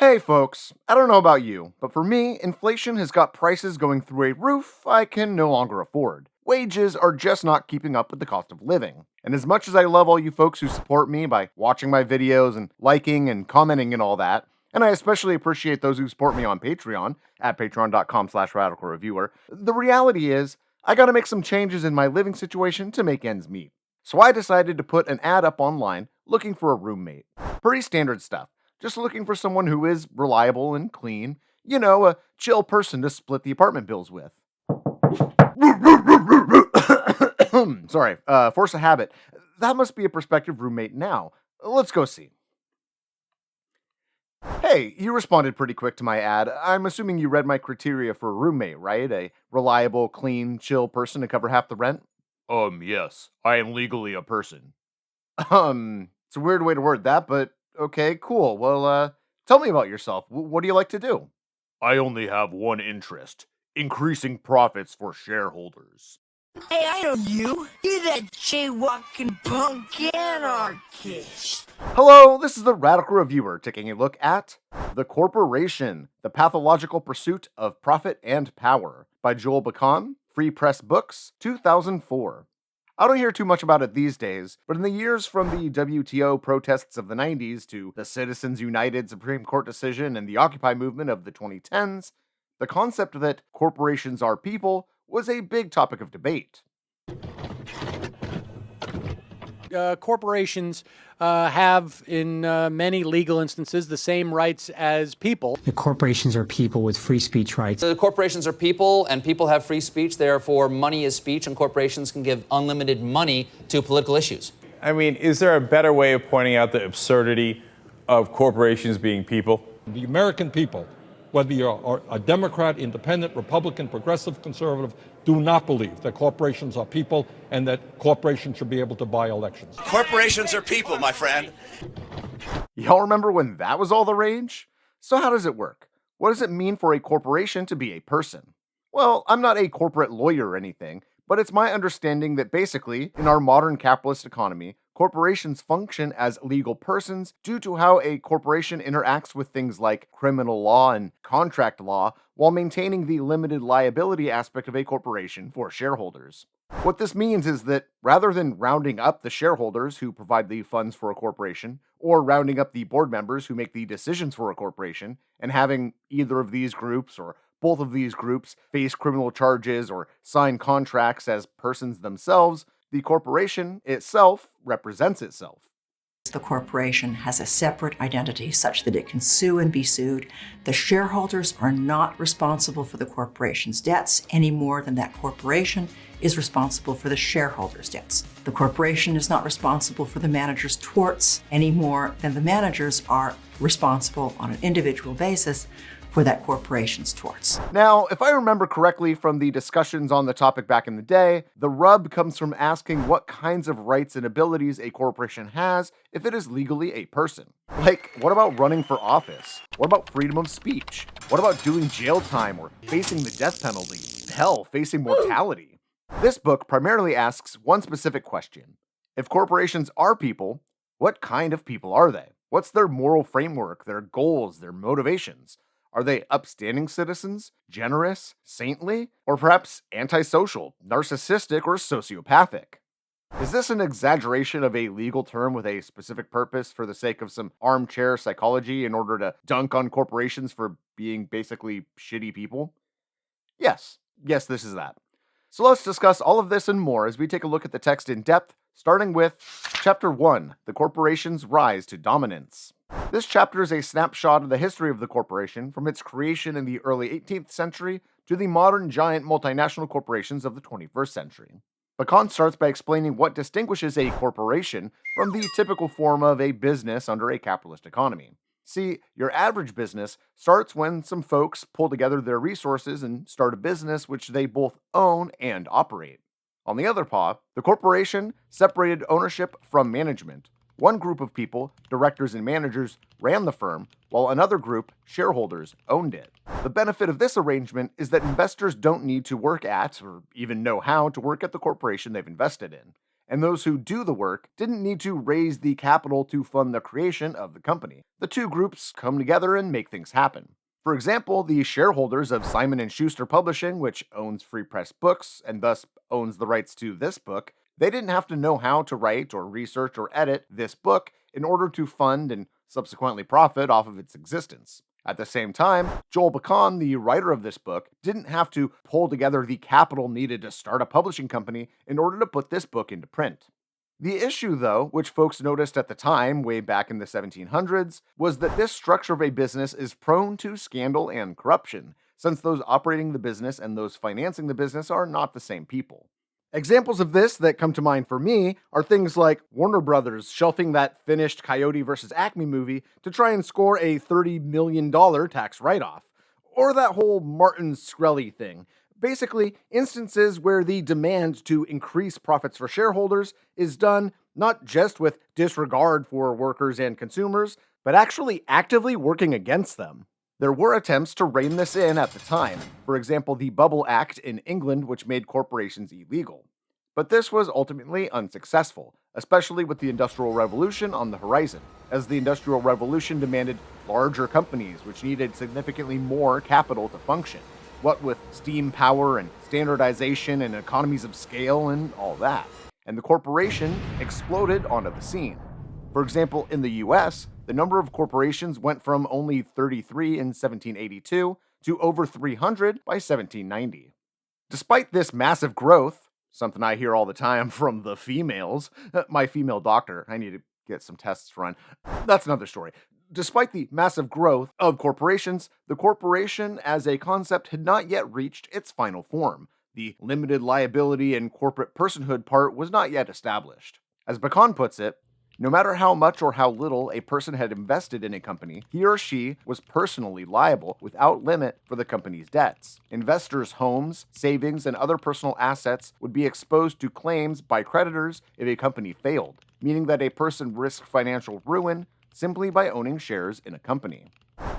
Hey folks, I don't know about you, but for me, inflation has got prices going through a roof I can no longer afford. Wages are just not keeping up with the cost of living. And as much as I love all you folks who support me by watching my videos and liking and commenting and all that, and I especially appreciate those who support me on Patreon at patreon.com/radicalreviewer, the reality is I gotta make some changes in my living situation to make ends meet. So I decided to put an ad up online looking for a roommate. Pretty standard stuff. Just looking for someone who is reliable and clean. You know, a chill person to split the apartment bills with. Sorry, force a habit. That must be a prospective roommate now. Let's go see. Hey, you responded pretty quick to my ad. I'm assuming you read my criteria for a roommate, right? A reliable, clean, chill person to cover half the rent? Yes. I am legally a person. It's a weird way to word that, but okay, cool. Well, tell me about yourself. What do you like to do? I only have one interest: increasing profits for shareholders. Hey, I know you. You're that jaywalking punk anarchist. Hello, this is the Radical Reviewer taking a look at The Corporation, The Pathological Pursuit of Profit and Power by Joel Bakan, Free Press Books, 2004. I don't hear too much about it these days, but in the years from the WTO protests of the 90s to the Citizens United Supreme Court decision and the Occupy movement of the 2010s, the concept that corporations are people was a big topic of debate. Corporations have, in many legal instances, the same rights as people. The corporations are people with free speech rights. The corporations are people, and people have free speech. Therefore, money is speech, and corporations can give unlimited money to political issues. I mean, is there a better way of pointing out the absurdity of corporations being people? The American people, whether you're a Democrat, Independent, Republican, Progressive, Conservative, do not believe that corporations are people and that corporations should be able to buy elections. Corporations are people, my friend. Y'all remember when that was all the rage? So how does it work? What does it mean for a corporation to be a person? Well, I'm not a corporate lawyer or anything, but it's my understanding that basically, in our modern capitalist economy, corporations function as legal persons due to how a corporation interacts with things like criminal law and contract law while maintaining the limited liability aspect of a corporation for shareholders. What this means is that rather than rounding up the shareholders who provide the funds for a corporation, or rounding up the board members who make the decisions for a corporation, and having either of these groups or both of these groups face criminal charges or sign contracts as persons themselves, the corporation itself represents itself. The corporation has a separate identity such that it can sue and be sued. The shareholders are not responsible for the corporation's debts any more than that corporation is responsible for the shareholders' debts. The corporation is not responsible for the manager's torts any more than the managers are responsible on an individual basis for that corporation's torts. Now, if I remember correctly from the discussions on the topic back in the day, the rub comes from asking what kinds of rights and abilities a corporation has if it is legally a person. Like, what about running for office? What about freedom of speech? What about doing jail time or facing the death penalty? Hell, facing mortality. This book primarily asks one specific question. If corporations are people, what kind of people are they? What's their moral framework, their goals, their motivations? Are they upstanding citizens, generous, saintly, or perhaps antisocial, narcissistic, or sociopathic? Is this an exaggeration of a legal term with a specific purpose for the sake of some armchair psychology in order to dunk on corporations for being basically shitty people? Yes, this is that. So let's discuss all of this and more as we take a look at the text in depth, starting with Chapter 1, The Corporation's Rise to Dominance. This chapter is a snapshot of the history of the corporation from its creation in the early 18th century to the modern giant multinational corporations of the 21st century. Bakan starts by explaining what distinguishes a corporation from the typical form of a business under a capitalist economy. See, your average business starts when some folks pull together their resources and start a business which they both own and operate. On the other paw, the corporation separated ownership from management. One group of people, directors and managers, ran the firm, while another group, shareholders, owned it. The benefit of this arrangement is that investors don't need to work at, or even know how to work at the corporation they've invested in. and those who do the work didn't need to raise the capital to fund the creation of the company. The two groups come together and make things happen. For example, the shareholders of Simon & Schuster Publishing, which owns Free Press Books and thus owns the rights to this book, they didn't have to know how to write or research or edit this book in order to fund and subsequently profit off of its existence. At the same time, Joel Bakan, the writer of this book, didn't have to pull together the capital needed to start a publishing company in order to put this book into print. The issue, though, which folks noticed at the time, way back in the 1700s, was that this structure of a business is prone to scandal and corruption, since those operating the business and those financing the business are not the same people. Examples of this that come to mind for me are things like Warner Brothers shelving that finished Coyote vs. Acme movie to try and score a $30 million tax write-off, or that whole Martin Shkreli thing. Basically, instances where the demand to increase profits for shareholders is done not just with disregard for workers and consumers, but actually actively working against them. There were attempts to rein this in at the time, for example, the Bubble Act in England, which made corporations illegal. But this was ultimately unsuccessful, especially with the Industrial Revolution on the horizon, as the Industrial Revolution demanded larger companies, which needed significantly more capital to function. What with steam power and standardization and economies of scale and all that. And the corporation exploded onto the scene. For example, in the US, the number of corporations went from only 33 in 1782 to over 300 by 1790. Despite this massive growth, something I hear all the time from the females, my female doctor, I need to get some tests run, that's another story. Despite the massive growth of corporations, the corporation as a concept had not yet reached its final form. The limited liability and corporate personhood part was not yet established. As Bakan puts it, no matter how much or how little a person had invested in a company, he or she was personally liable without limit for the company's debts. Investors' homes, savings, and other personal assets would be exposed to claims by creditors if a company failed, meaning that a person risked financial ruin simply by owning shares in a company.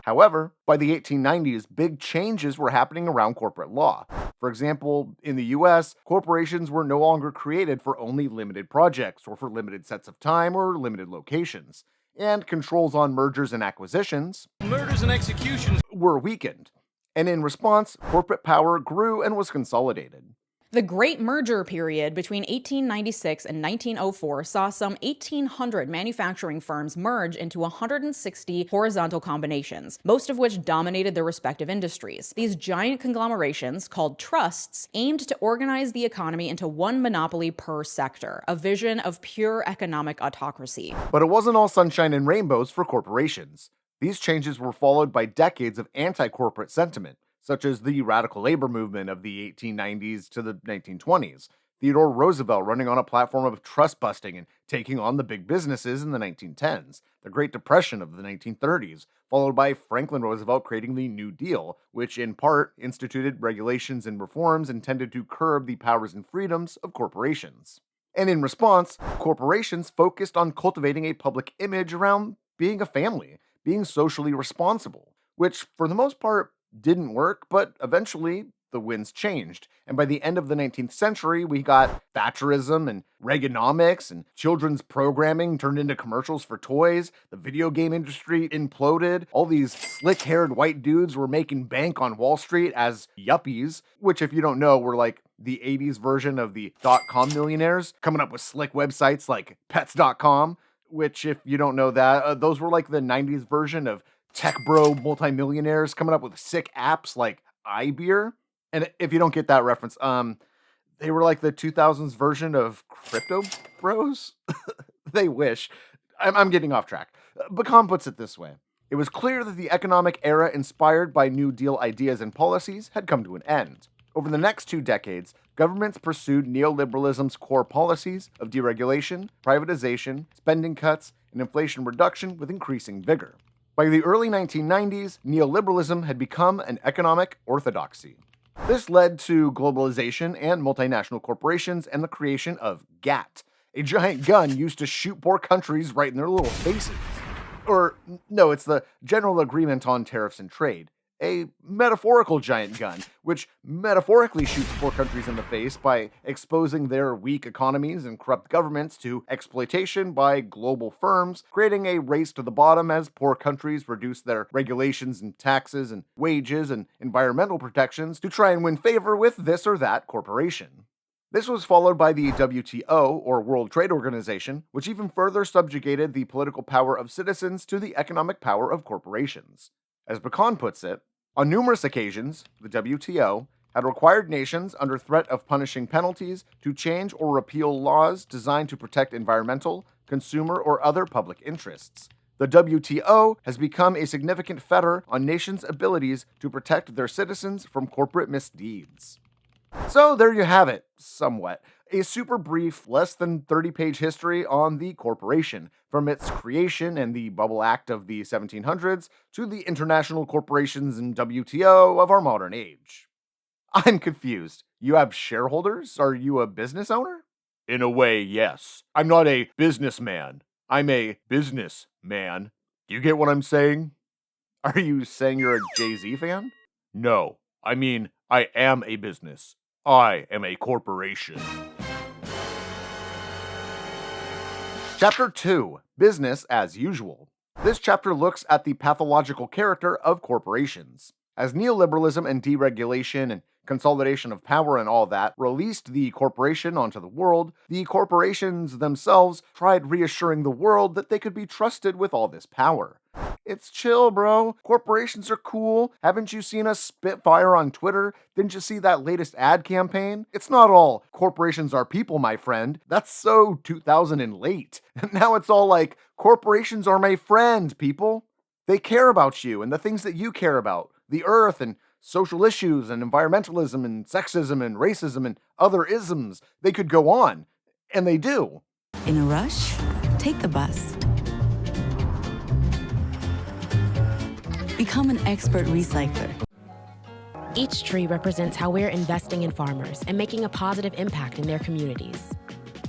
However, by the 1890s, big changes were happening around corporate law. For example, in the US, corporations were no longer created for only limited projects or for limited sets of time or limited locations, and controls on mergers and acquisitions, murders and executions, were weakened. And in response, corporate power grew and was consolidated. The Great Merger period between 1896 and 1904 saw some 1,800 manufacturing firms merge into 160 horizontal combinations, most of which dominated their respective industries. These giant conglomerations, called trusts, aimed to organize the economy into one monopoly per sector, a vision of pure economic autocracy. But it wasn't all sunshine and rainbows for corporations. These changes were followed by decades of anti-corporate sentiment, such as the radical labor movement of the 1890s to the 1920s, Theodore Roosevelt running on a platform of trust busting and taking on the big businesses in the 1910s, the Great Depression of the 1930s, followed by Franklin Roosevelt creating the New Deal, which in part instituted regulations and reforms intended to curb the powers and freedoms of corporations. And in response, corporations focused on cultivating a public image around being a family, being socially responsible, which for the most part didn't work, but eventually the winds changed. And by the end of the 19th century, we got Thatcherism and Reaganomics, and children's programming turned into commercials for toys. The video game industry imploded. All these slick-haired white dudes were making bank on Wall Street as yuppies, which, if you don't know, were like the 80s version of the .com millionaires, coming up with slick websites like pets.com, which, if you don't know that, those were like the 90s version of tech bro multimillionaires coming up with sick apps like iBeer. And if you don't get that reference, they were like the 2000s version of crypto bros. They wish. I'm getting off track. Bakan puts it this way. It was clear that the economic era inspired by New Deal ideas and policies had come to an end. Over the next 2 decades, governments pursued neoliberalism's core policies of deregulation, privatization, spending cuts, and inflation reduction with increasing vigor. By the early 1990s, neoliberalism had become an economic orthodoxy. This led to globalization and multinational corporations and the creation of GATT, a giant gun used to shoot poor countries right in their little faces. Or, no, it's the General Agreement on Tariffs and Trade, a metaphorical giant gun, which metaphorically shoots poor countries in the face by exposing their weak economies and corrupt governments to exploitation by global firms, creating a race to the bottom as poor countries reduce their regulations and taxes and wages and environmental protections to try and win favor with this or that corporation. This was followed by the WTO, or World Trade Organization, which even further subjugated the political power of citizens to the economic power of corporations. As Bakan puts it, on numerous occasions, the WTO had required nations under threat of punishing penalties to change or repeal laws designed to protect environmental, consumer, or other public interests. The WTO has become a significant fetter on nations' abilities to protect their citizens from corporate misdeeds. So there you have it, somewhat. A super brief, less than 30-page history on the corporation, from its creation and the Bubble Act of the 1700s to the international corporations and WTO of our modern age. I'm confused. You have shareholders? Are you a business owner? In a way, yes. I'm not a businessman. I'm a businessman. Do you get what I'm saying? Are you saying you're a Jay-Z fan? No. I mean, I am a business. I am a corporation. Chapter 2, Business as Usual. This chapter looks at the pathological character of corporations. As neoliberalism and deregulation and consolidation of power and all that released the corporation onto the world, the corporations themselves tried reassuring the world that they could be trusted with all this power. It's chill, bro. Corporations are cool. Haven't you seen us spitfire on Twitter? Didn't you see that latest ad campaign? It's not all corporations are people, my friend. That's so 2000 and late. Now it's all like, corporations are my friend, people. They care about you and the things that you care about. The earth and social issues and environmentalism and sexism and racism and other isms. They could go on. And they do. In a rush? Take the bus. Become an expert recycler. Each tree represents how we're investing in farmers and making a positive impact in their communities.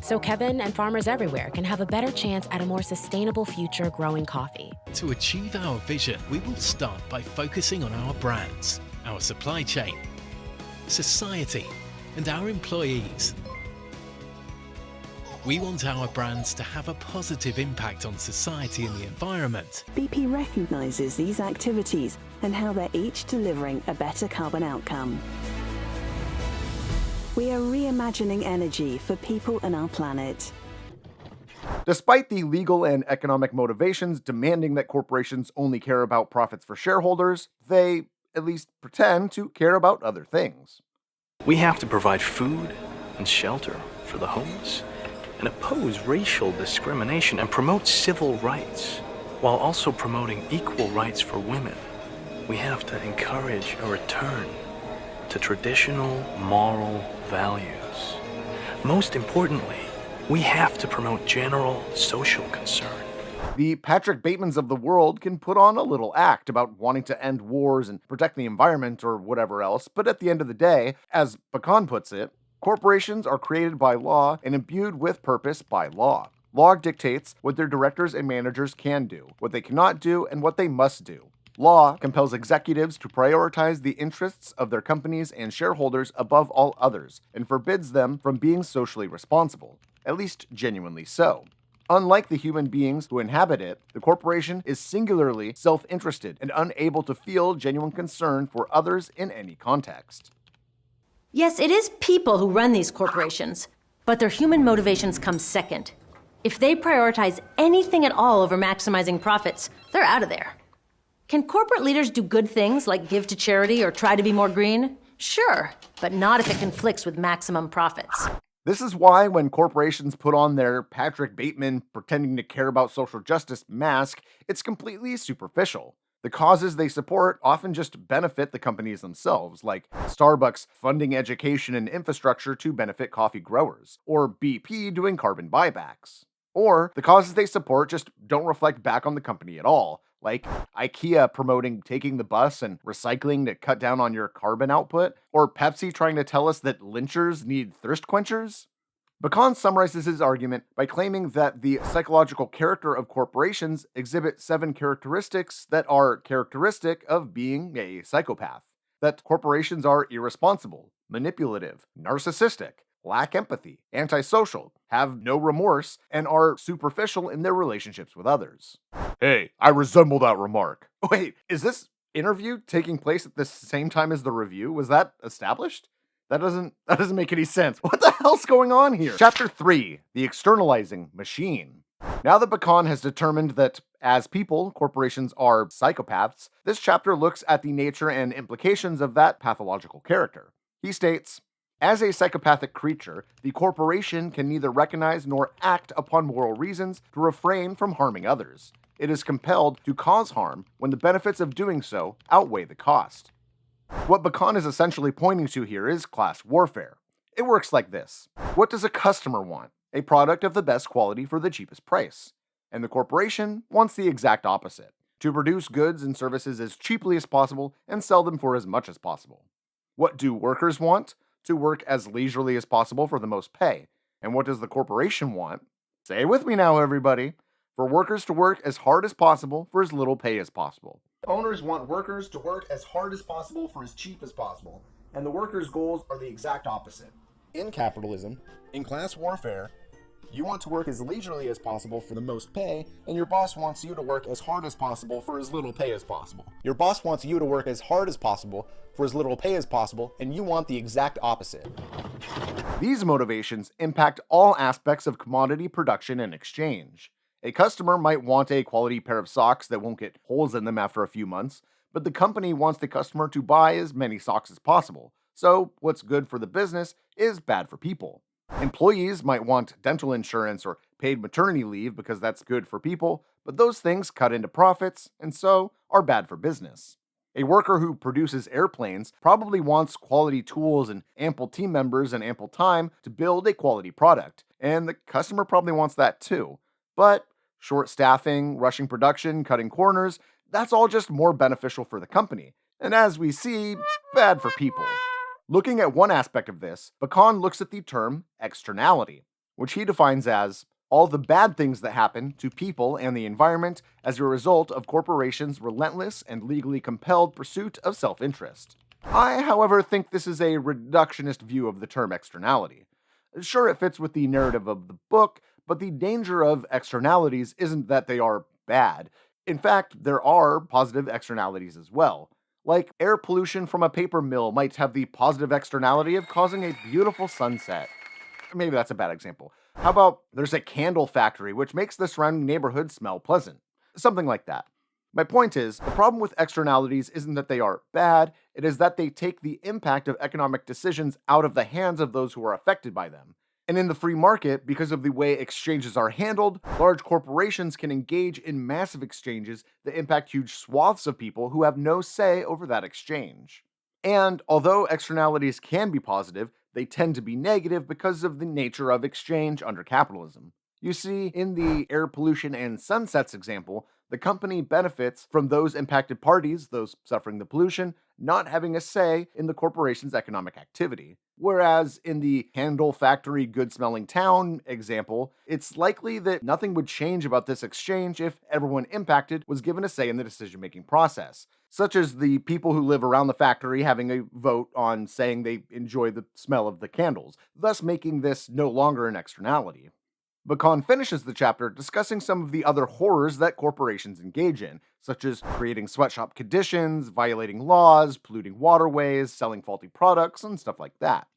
So Kevin and farmers everywhere can have a better chance at a more sustainable future growing coffee. To achieve our vision, we will start by focusing on our brands, our supply chain, society, and our employees. We want our brands to have a positive impact on society and the environment. BP recognises these activities and how they're each delivering a better carbon outcome. We are reimagining energy for people and our planet. Despite the legal and economic motivations demanding that corporations only care about profits for shareholders, they at least pretend to care about other things. We have to provide food and shelter for the homeless, and oppose racial discrimination and promote civil rights, while also promoting equal rights for women. We have to encourage a return to traditional moral values. Most importantly, we have to promote general social concern. The Patrick Batemans of the world can put on a little act about wanting to end wars and protect the environment or whatever else, but at the end of the day, as Bakan puts it, corporations are created by law and imbued with purpose by law. Law dictates what their directors and managers can do, what they cannot do, and what they must do. Law compels executives to prioritize the interests of their companies and shareholders above all others, and forbids them from being socially responsible, at least genuinely so. Unlike the human beings who inhabit it, the corporation is singularly self-interested and unable to feel genuine concern for others in any context. Yes, it is people who run these corporations, but their human motivations come second. If they prioritize anything at all over maximizing profits, they're out of there. Can corporate leaders do good things like give to charity or try to be more green? Sure, but not if it conflicts with maximum profits. This is why when corporations put on their Patrick Bateman pretending to care about social justice mask, it's completely superficial. The causes they support often just benefit the companies themselves, like Starbucks funding education and infrastructure to benefit coffee growers, or BP doing carbon buybacks. Or the causes they support just don't reflect back on the company at all, like IKEA promoting taking the bus and recycling to cut down on your carbon output, or Pepsi trying to tell us that lynchers need thirst quenchers. Bakan summarizes his argument by claiming that the psychological character of corporations exhibit 7 characteristics that are characteristic of being a psychopath. That corporations are irresponsible, manipulative, narcissistic, lack empathy, antisocial, have no remorse, and are superficial in their relationships with others. Hey, I resemble that remark. Wait, is this interview taking place at the same time as the review? Was that established? That doesn't make any sense. What the hell's going on here? Chapter 3, The Externalizing Machine. Now that Bakan has determined that, as people, corporations are psychopaths, this chapter looks at the nature and implications of that pathological character. He states, as a psychopathic creature, the corporation can neither recognize nor act upon moral reasons to refrain from harming others. It is compelled to cause harm when the benefits of doing so outweigh the cost. What Bakan is essentially pointing to here is class warfare. It works like this. What does a customer want? A product of the best quality for the cheapest price. And the corporation wants the exact opposite, to produce goods and services as cheaply as possible and sell them for as much as possible. What do workers want? To work as leisurely as possible for the most pay. And what does the corporation want? Say it with me now, everybody. For workers to work as hard as possible for as little pay as possible. Owners want workers to work as hard as possible for as cheap as possible, and the workers' goals are the exact opposite. In capitalism, in class warfare, you want to work as leisurely as possible for the most pay, and your boss wants you to work as hard as possible for as little pay as possible. Your boss wants you to work as hard as possible for as little pay as possible, and you want the exact opposite. These motivations impact all aspects of commodity production and exchange. A customer might want a quality pair of socks that won't get holes in them after a few months, but the company wants the customer to buy as many socks as possible. So, what's good for the business is bad for people. Employees might want dental insurance or paid maternity leave because that's good for people, but those things cut into profits and so are bad for business. A worker who produces airplanes probably wants quality tools and ample team members and ample time to build a quality product, and the customer probably wants that too. But short staffing, rushing production, cutting corners, that's all just more beneficial for the company. And as we see, bad for people. Looking at one aspect of this, Bakan looks at the term externality, which he defines as all the bad things that happen to people and the environment as a result of corporations' relentless and legally compelled pursuit of self-interest. I, however, think this is a reductionist view of the term externality. Sure, it fits with the narrative of the book, but the danger of externalities isn't that they are bad. In fact, there are positive externalities as well. Like air pollution from a paper mill might have the positive externality of causing a beautiful sunset. Maybe that's a bad example. How about there's a candle factory which makes the surrounding neighborhood smell pleasant? Something like that. My point is, the problem with externalities isn't that they are bad, it is that they take the impact of economic decisions out of the hands of those who are affected by them. And in the free market, because of the way exchanges are handled, large corporations can engage in massive exchanges that impact huge swaths of people who have no say over that exchange. And although externalities can be positive, they tend to be negative because of the nature of exchange under capitalism. You see, in the air pollution and sunsets example, the company benefits from those impacted parties, those suffering the pollution, not having a say in the corporation's economic activity. Whereas in the candle factory good-smelling town example, it's likely that nothing would change about this exchange if everyone impacted was given a say in the decision-making process, such as the people who live around the factory having a vote on saying they enjoy the smell of the candles, thus making this no longer an externality. Bakan finishes the chapter discussing some of the other horrors that corporations engage in, such as creating sweatshop conditions, violating laws, polluting waterways, selling faulty products, and stuff like that.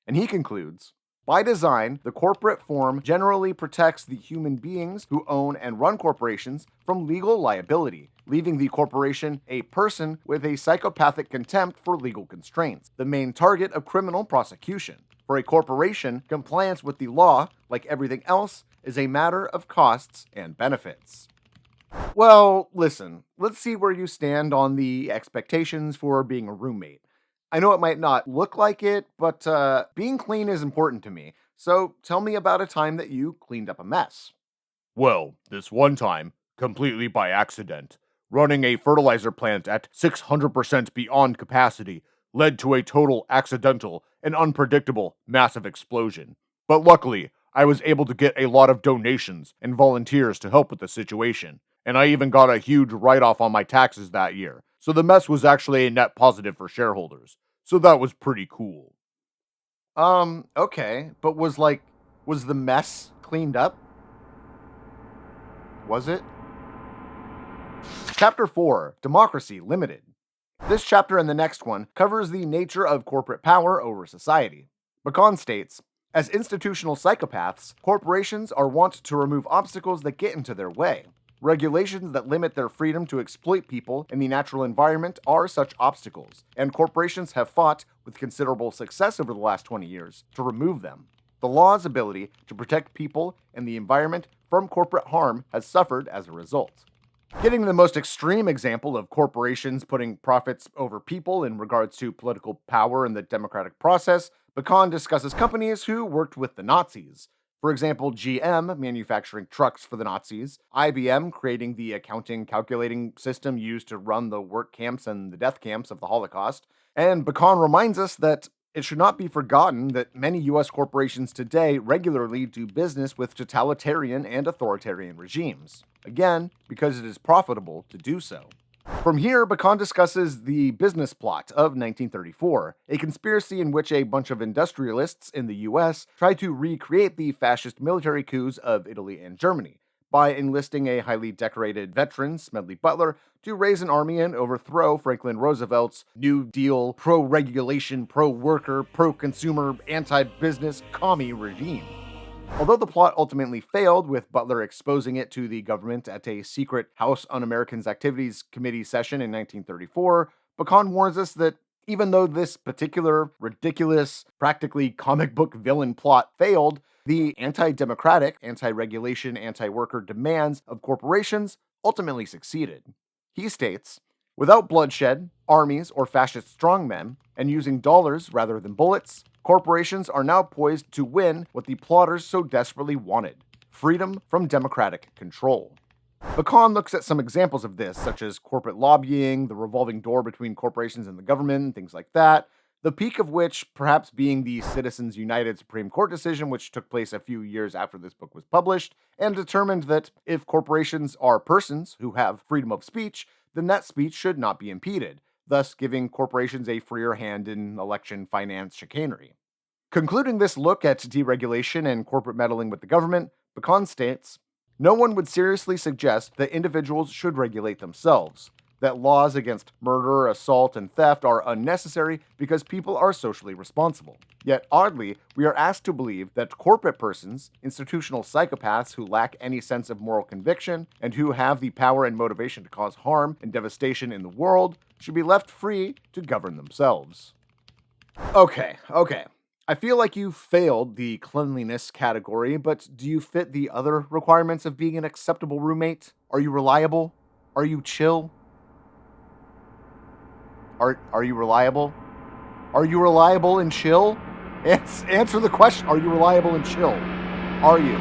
And he concludes, by design, the corporate form generally protects the human beings who own and run corporations from legal liability, leaving the corporation a person with a psychopathic contempt for legal constraints, the main target of criminal prosecution. For a corporation, compliance with the law, like everything else, is a matter of costs and benefits. Well, listen, let's see where you stand on the expectations for being a roommate. I know it might not look like it, but being clean is important to me, so tell me about a time that you cleaned up a mess. Well, this one time, completely by accident, running a fertilizer plant at 600% beyond capacity led to a total accidental and unpredictable massive explosion. But luckily, I was able to get a lot of donations and volunteers to help with the situation, and I even got a huge write-off on my taxes that year, so the mess was actually a net positive for shareholders. So that was pretty cool. Okay, but was the mess cleaned up? Was it? Chapter 4, Democracy Limited. This chapter and the next one covers the nature of corporate power over society. Bakan states, as institutional psychopaths, corporations are wont to remove obstacles that get into their way. Regulations that limit their freedom to exploit people in the natural environment are such obstacles, and corporations have fought, with considerable success over the last 20 years, to remove them. The law's ability to protect people and the environment from corporate harm has suffered as a result. Getting the most extreme example of corporations putting profits over people in regards to political power in the democratic process, Bakan discusses companies who worked with the Nazis. For example, GM manufacturing trucks for the Nazis, IBM creating the accounting calculating system used to run the work camps and the death camps of the Holocaust, and Bakan reminds us that it should not be forgotten that many US corporations today regularly do business with totalitarian and authoritarian regimes. Again, because it is profitable to do so. From here, Bakan discusses the business plot of 1934, a conspiracy in which a bunch of industrialists in the US tried to recreate the fascist military coups of Italy and Germany by enlisting a highly decorated veteran, Smedley Butler, to raise an army and overthrow Franklin Roosevelt's New Deal, pro-regulation, pro-worker, pro-consumer, anti-business, commie regime. Although the plot ultimately failed, with Butler exposing it to the government at a secret House Un-Americans Activities Committee session in 1934, Bakan warns us that even though this particular, ridiculous, practically comic book villain plot failed, the anti-democratic, anti-regulation, anti-worker demands of corporations ultimately succeeded. He states, without bloodshed, armies, or fascist strongmen, and using dollars rather than bullets, corporations are now poised to win what the plotters so desperately wanted: freedom from democratic control. Bakan looks at some examples of this, such as corporate lobbying, the revolving door between corporations and the government, things like that, the peak of which perhaps being the Citizens United Supreme Court decision, which took place a few years after this book was published, and determined that if corporations are persons who have freedom of speech, then that speech should not be impeded, thus giving corporations a freer hand in election finance chicanery. Concluding this look at deregulation and corporate meddling with the government, Bakan states, no one would seriously suggest that individuals should regulate themselves, that laws against murder, assault, and theft are unnecessary because people are socially responsible. Yet, oddly, we are asked to believe that corporate persons, institutional psychopaths who lack any sense of moral conviction, and who have the power and motivation to cause harm and devastation in the world, should be left free to govern themselves. Okay. I feel like you failed the cleanliness category, but do you fit the other requirements of being an acceptable roommate? Are you reliable? Are you chill? Are you reliable? Are you reliable and chill? Answer the question. Are you reliable and chill? Are you?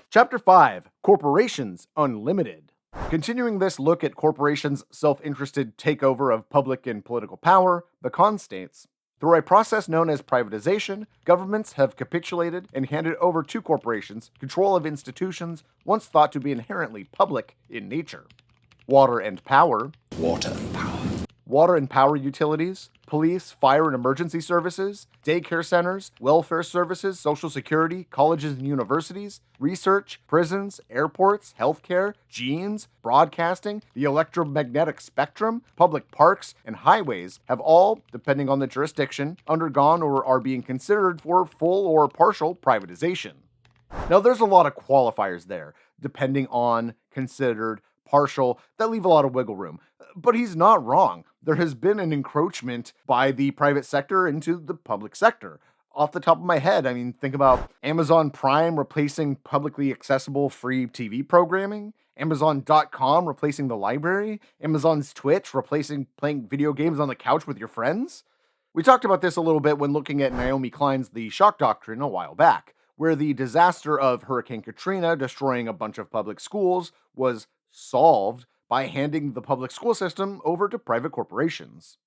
Chapter 5, Corporations Unlimited. Continuing this look at corporations' self-interested takeover of public and political power, Bakan states, through a process known as privatization, governments have capitulated and handed over to corporations control of institutions once thought to be inherently public in nature. Water and power. Water and power utilities, police, fire and emergency services, daycare centers, welfare services, social security, colleges and universities, research, prisons, airports, healthcare, genes, broadcasting, the electromagnetic spectrum, public parks, and highways have all, depending on the jurisdiction, undergone or are being considered for full or partial privatization. Now, there's a lot of qualifiers there, depending on, considered, partial, that leave a lot of wiggle room. But he's not wrong. There has been an encroachment by the private sector into the public sector. Off the top of my head, I mean, think about Amazon Prime replacing publicly accessible free TV programming, Amazon.com replacing the library, Amazon's Twitch replacing playing video games on the couch with your friends. We talked about this a little bit when looking at Naomi Klein's The Shock Doctrine a while back, where the disaster of Hurricane Katrina destroying a bunch of public schools was solved by handing the public school system over to private corporations.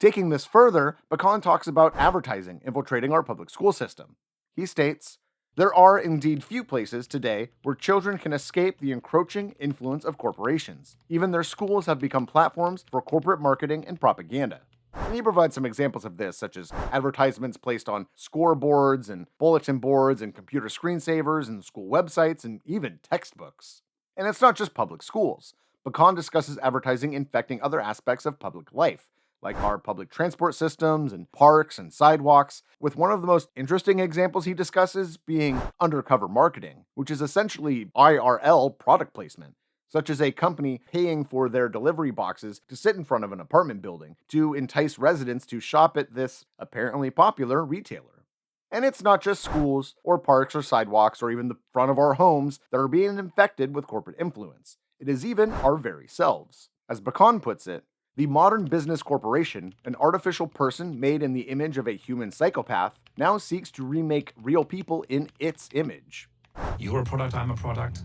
Taking this further, Bakan talks about advertising infiltrating our public school system. He states, "There are indeed few places today where children can escape the encroaching influence of corporations. Even their schools have become platforms for corporate marketing and propaganda." And he provides some examples of this, such as advertisements placed on scoreboards and bulletin boards and computer screensavers and school websites and even textbooks. And it's not just public schools. Bakan discusses advertising infecting other aspects of public life, like our public transport systems and parks and sidewalks, with one of the most interesting examples he discusses being undercover marketing, which is essentially IRL product placement, such as a company paying for their delivery boxes to sit in front of an apartment building to entice residents to shop at this apparently popular retailer. And it's not just schools or parks or sidewalks or even the front of our homes that are being infected with corporate influence. It is even our very selves. As Bakan puts it, the modern business corporation, an artificial person made in the image of a human psychopath, now seeks to remake real people in its image. You're a product, I'm a product.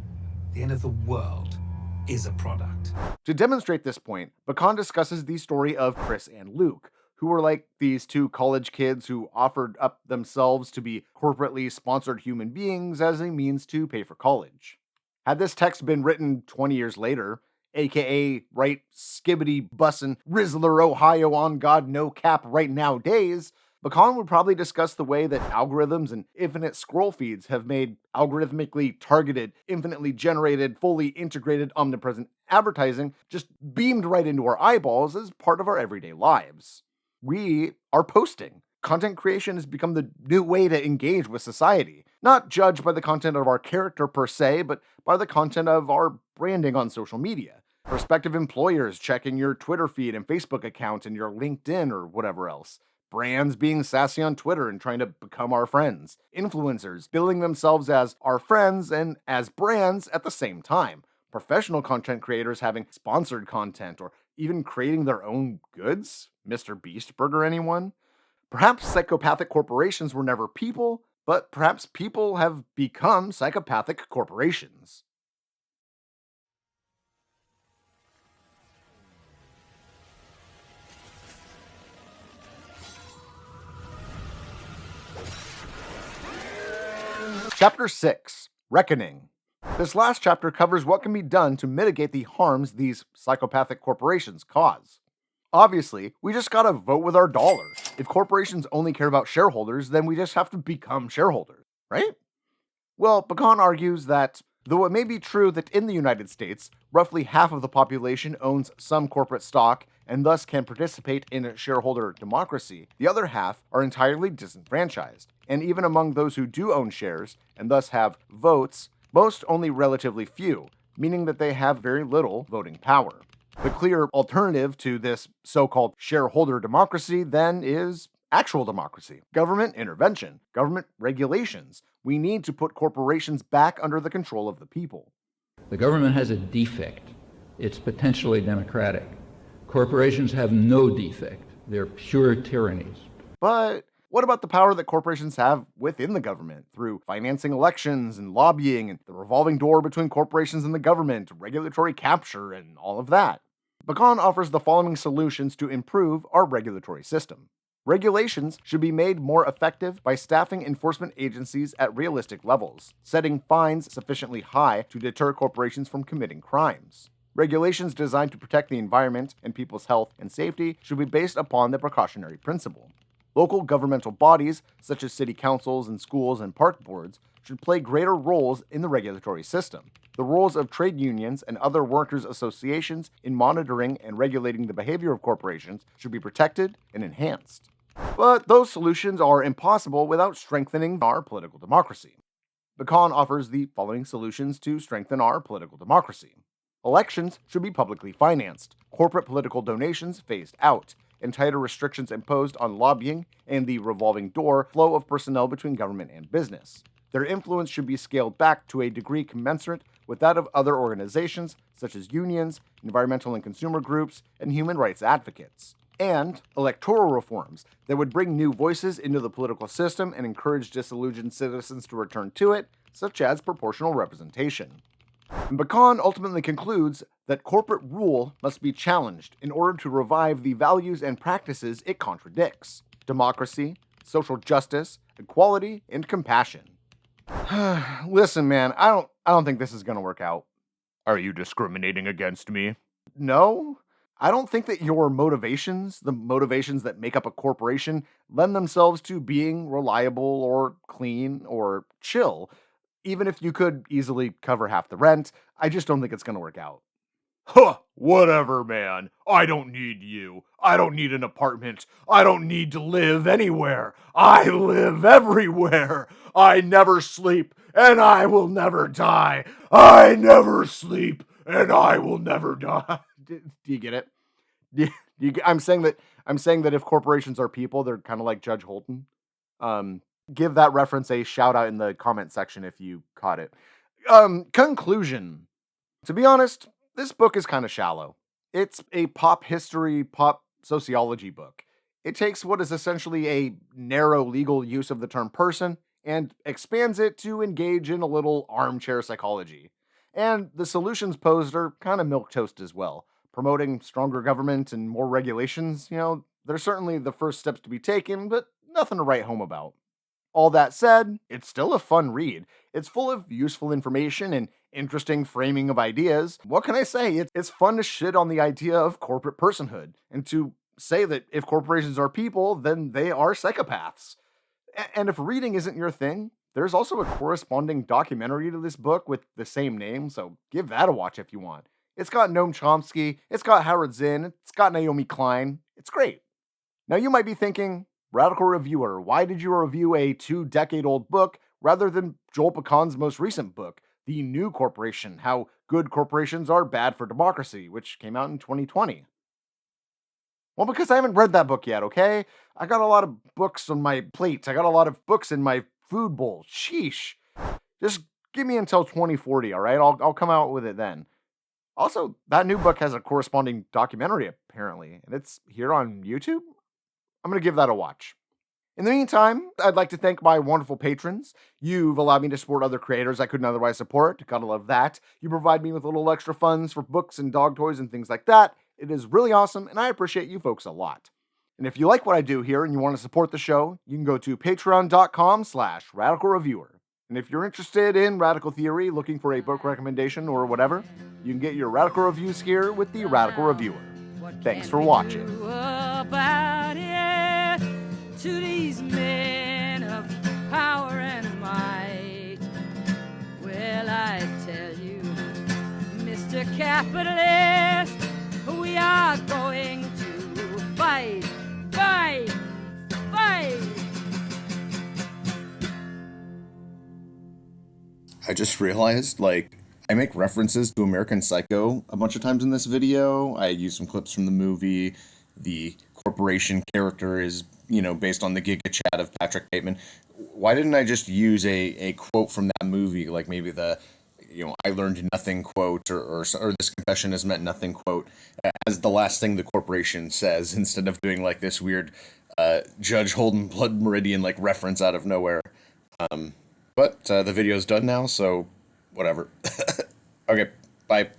The end of the world is a product. To demonstrate this point, Bakan discusses the story of Chris and Luke, who were like these two college kids who offered up themselves to be corporately sponsored human beings as a means to pay for college. Had this text been written 20 years later, aka right skibbity bussin' Rizzler, Ohio on God no cap right nowadays, Bakan would probably discuss the way that algorithms and infinite scroll feeds have made algorithmically targeted, infinitely generated, fully integrated, omnipresent advertising just beamed right into our eyeballs as part of our everyday lives. We are posting. Content creation has become the new way to engage with society, not judged by the content of our character per se, but by the content of our branding on social media. Prospective employers checking your Twitter feed and Facebook account and your LinkedIn or whatever else. Brands being sassy on Twitter and trying to become our friends. Influencers billing themselves as our friends and as brands at the same time. Professional content creators having sponsored content or even creating their own goods. Mr. Beast Burger, anyone? Perhaps psychopathic corporations were never people, but perhaps people have become psychopathic corporations. Chapter 6, Reckoning. This last chapter covers what can be done to mitigate the harms these psychopathic corporations cause. Obviously, we just gotta vote with our dollar. If corporations only care about shareholders, then we just have to become shareholders, right? Well, Bakan argues that though it may be true that in the United States, roughly half of the population owns some corporate stock and thus can participate in shareholder democracy, the other half are entirely disenfranchised. And even among those who do own shares and thus have votes, most only relatively few, meaning that they have very little voting power. The clear alternative to this so-called shareholder democracy, then, is actual democracy. Government intervention, government regulations. We need to put corporations back under the control of the people. The government has a defect. It's potentially democratic. Corporations have no defect. They're pure tyrannies. But what about the power that corporations have within the government through financing elections and lobbying and the revolving door between corporations and the government, regulatory capture, and all of that? Bakan offers the following solutions to improve our regulatory system. Regulations should be made more effective by staffing enforcement agencies at realistic levels, setting fines sufficiently high to deter corporations from committing crimes. Regulations designed to protect the environment and people's health and safety should be based upon the precautionary principle. Local governmental bodies, such as city councils and schools and park boards, should play greater roles in the regulatory system. The roles of trade unions and other workers' associations in monitoring and regulating the behavior of corporations should be protected and enhanced. But those solutions are impossible without strengthening our political democracy. Bakan offers the following solutions to strengthen our political democracy. Elections should be publicly financed, corporate political donations phased out, and tighter restrictions imposed on lobbying and the revolving door flow of personnel between government and business. Their influence should be scaled back to a degree commensurate with that of other organizations such as unions, environmental and consumer groups, and human rights advocates. And electoral reforms that would bring new voices into the political system and encourage disillusioned citizens to return to it, such as proportional representation. And Bakan ultimately concludes that corporate rule must be challenged in order to revive the values and practices it contradicts: democracy, social justice, equality, and compassion. Listen, man, I don't think this is going to work out. Are you discriminating against me? No, I don't think that your motivations, the motivations that make up a corporation, lend themselves to being reliable or clean or chill. Even if you could easily cover half the rent, I just don't think it's going to work out. Huh, whatever, man. I don't need you. I don't need an apartment. I don't need to live anywhere. I live everywhere. I never sleep, and I will never die. I never sleep, and I will never die. Do you get it? I'm saying that if corporations are people, they're kind of like Judge Holden. Give that reference a shout out in the comment section if you caught it. Conclusion. To be honest, this book is kind of shallow. It's a pop history, pop sociology book. It takes what is essentially a narrow legal use of the term person and expands it to engage in a little armchair psychology. And the solutions posed are kind of milquetoast as well. Promoting stronger government and more regulations, they're certainly the first steps to be taken, but nothing to write home about. All that said, it's still a fun read. It's full of useful information and interesting framing of ideas. What can I say? It's fun to shit on the idea of corporate personhood and to say that if corporations are people, then they are psychopaths. And if reading isn't your thing, there's also a corresponding documentary to this book with the same name, so give that a watch if you want. It's got Noam Chomsky, it's got Howard Zinn, it's got Naomi Klein. It's great. Now you might be thinking, Radical Reviewer, why did you review a 2-decade-old book rather than Joel Bakan's most recent book, The New Corporation, How Good Corporations Are Bad for Democracy, which came out in 2020? Well, because I haven't read that book yet, okay? I got a lot of books on my plate. I got a lot of books in my food bowl. Sheesh. Just give me until 2040, all right? I'll come out with it then. Also, that new book has a corresponding documentary, apparently, and it's here on YouTube. I'm going to give that a watch. In the meantime, I'd like to thank my wonderful patrons. You've allowed me to support other creators I couldn't otherwise support. Gotta love that. You provide me with a little extra funds for books and dog toys and things like that. It is really awesome, and I appreciate you folks a lot. And if you like what I do here and you want to support the show, you can go to patreon.com/radicalreviewer. And if you're interested in radical theory, looking for a book recommendation or whatever, you can get your radical reviews here with the Radical Reviewer. Thanks for watching. To these men of power and might, well, I tell you, Mr. Capitalist, we are going to fight, fight, fight. I just realized, I make references to American Psycho a bunch of times in this video. I use some clips from the movie. The corporation character is, based on the Giga Chad of Patrick Bateman. Why didn't I just use a quote from that movie, like maybe the, I learned nothing quote, or this confession has meant nothing quote, as the last thing the corporation says, instead of doing this weird Judge Holden Blood Meridian reference out of nowhere. But the video's done now, so whatever. Okay, bye.